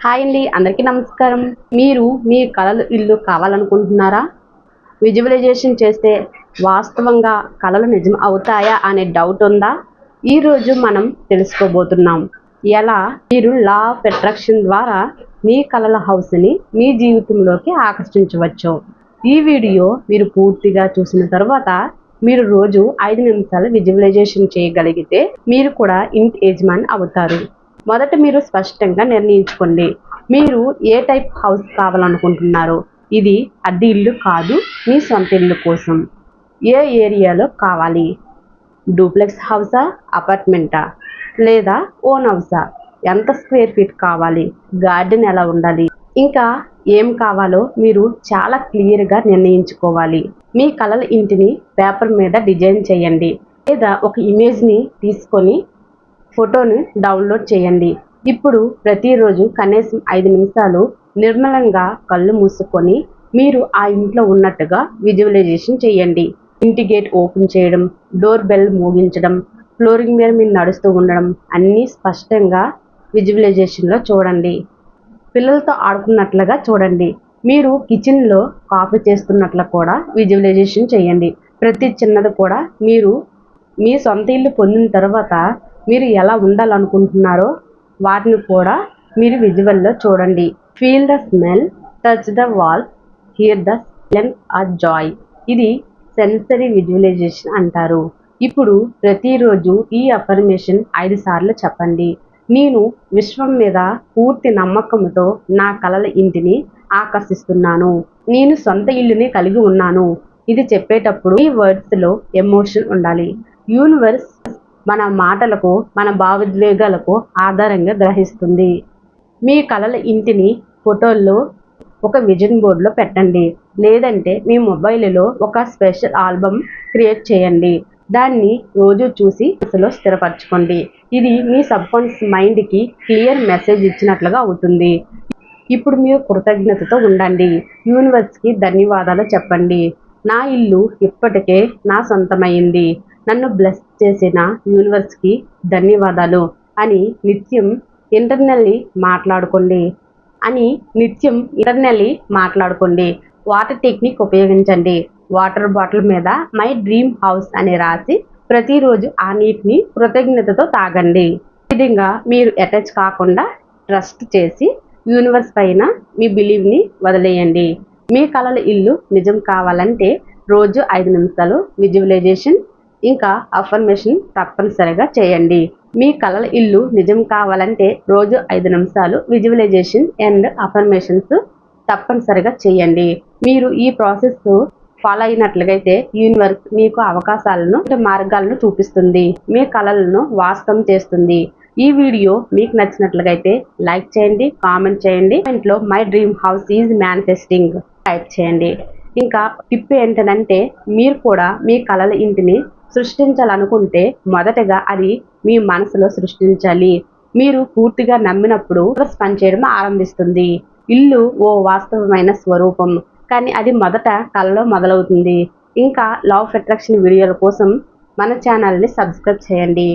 Hi అండి, అందరికీ నమస్కారం. మీరు మీ కలలు ఇల్లు కావాలనుకుంటున్నారా? విజువలైజేషన్ చేస్తే వాస్తవంగా కలలు నిజం అవుతాయా అనే డౌట్ ఉందా? ఈరోజు మనం తెలుసుకోబోతున్నాం. ఎలా మీరు లా ఆఫ్ అట్రాక్షన్ ద్వారా మీ కలల హౌస్ని మీ జీవితంలోకి ఆకర్షించవచ్చు. ఈ వీడియో మీరు పూర్తిగా చూసిన తర్వాత మీరు రోజు 5 నిమిషాలు విజువలైజేషన్ చేయగలిగితే మీరు కూడా ఇంటి యజమాని అవుతారు. మొదట మీరు స్పష్టంగా నిర్ణయించుకోండి. మీరు ఏ టైప్ హౌస్ కావాలనుకుంటున్నారో. ఇది అద్దె ఇల్లు కాదు, మీ సొంత ఇల్లు కోసం. ఏ ఏరియాలో కావాలి? డూప్లెక్స్ హౌసా, అపార్ట్మెంటా, లేదా ఓన్ హౌసా? ఎంత స్క్వేర్ ఫీట్ కావాలి? గార్డెన్ ఎలా ఉండాలి? ఇంకా ఏం కావాలో మీరు చాలా క్లియర్గా నిర్ణయించుకోవాలి. మీ కలల ఇంటిని పేపర్ మీద డిజైన్ చేయండి, లేదా ఒక ఇమేజ్ని తీసుకొని ఫోటోని డౌన్లోడ్ చేయండి. ఇప్పుడు ప్రతిరోజు కనీసం 5 నిమిషాలు నిర్మలంగా కళ్ళు మూసుకొని మీరు ఆ ఇంట్లో ఉన్నట్టుగా విజువలైజేషన్ చేయండి. ఇంటి గేట్ ఓపెన్ చేయడం, డోర్ బెల్ మోగించడం, ఫ్లోరింగ్ మీద మీరు నడుస్తూ ఉండడం అన్నీ స్పష్టంగా విజువలైజేషన్లో చూడండి. పిల్లలతో ఆడుకున్నట్లుగా చూడండి. మీరు కిచెన్లో కాఫీ చేస్తున్నట్లు కూడా విజువలైజేషన్ చేయండి. ప్రతి చిన్నది కూడా మీరు మీ సొంత ఇల్లు పొందిన తర్వాత మీరు ఎలా ఉండాలనుకుంటున్నారో వాటిని కూడా మీరు విజువల్లో చూడండి. Feel the smell, touch the wall, hear the silence or joy. ఇది సెన్సరీ విజువలైజేషన్ అంటారు. ఇప్పుడు ప్రతిరోజు ఈ అఫర్మేషన్ 5 సార్లు చెప్పండి. నేను విశ్వం మీద పూర్తి నమ్మకంతో నా కలల ఇంటిని ఆకర్షిస్తున్నాను. నేను సొంత ఇల్లుని కలిగి ఉన్నాను. ఇది చెప్పేటప్పుడు ఈ వర్డ్స్లో ఎమోషన్ ఉండాలి. యూనివర్స్ మన మాటలకు, మన భావోద్వేగాలకు ఆధారంగా గ్రహిస్తుంది. మీ కలల ఇంటిని ఫోటోల్లో ఒక విజన్ బోర్డులో పెట్టండి, లేదంటే మీ మొబైల్లో ఒక స్పెషల్ ఆల్బమ్ క్రియేట్ చేయండి. దాన్ని రోజు చూసి మనసులో స్థిరపరచుకోండి. ఇది మీ సబ్కాన్షియస్ మైండ్కి క్లియర్ మెసేజ్ ఇచ్చినట్లుగా అవుతుంది. ఇప్పుడు మీరు కృతజ్ఞతతో ఉండండి. యూనివర్స్కి ధన్యవాదాలు చెప్పండి. నా ఇల్లు ఇప్పటికే నా సొంతమైంది. నన్ను బ్లెస్ చేసిన యూనివర్స్కి ధన్యవాదాలు అని నిత్యం ఇంటర్నల్లీ మాట్లాడుకోండి. వాటర్ టెక్నిక్ ఉపయోగించండి. వాటర్ బాటిల్ మీద మై డ్రీమ్ హౌస్ అని రాసి ప్రతిరోజు ఆ నీటిని కృతజ్ఞతతో తాగండి. ఈ విధంగా మీరు అటాచ్ కాకుండా ట్రస్ట్ చేసి యూనివర్స్ పైన మీ బిలీవ్ని వదిలేయండి. మీ కలల ఇల్లు నిజం కావాలంటే రోజు 5 నిమిషాలు విజువలైజేషన్ ఇంకా అఫర్మేషన్ తప్పనిసరిగా చేయండి. మీ కలల ఇల్లు నిజం కావాలంటే రోజు 5 నిమిషాలు విజువలైజేషన్ అండ్ అఫర్మేషన్స్ తప్పనిసరిగా చేయండి. మీరు ఈ ప్రాసెస్ ఫాలో అయినట్లయితే యూనివర్స్ మీకు అవకాశాలను, మార్గాలను చూపిస్తుంది. మీ కలలను వాస్తవం చేస్తుంది. ఈ వీడియో మీకు నచ్చినట్లయితే లైక్ చేయండి, కామెంట్ చేయండి. కామెంట్లో my dream house is manifesting type చేయండి. ఇంకా టిప్ ఏంటంటే మీరు కూడా మీ కలల ఇంటిని సృష్టించాలనుకుంటే మొదటగా అది మీ మనసులో సృష్టించాలి. మీరు పూర్తిగా నమ్మినప్పుడు పనిచేయడం ఆరంభిస్తుంది. ఇల్లు ఓ వాస్తవమైన స్వరూపం, కానీ అది మొదట కలలో మొదలవుతుంది. ఇంకా లా ఆఫ్ అట్రాక్షన్ వీడియోల కోసం మన ఛానల్ని సబ్స్క్రైబ్ చేయండి.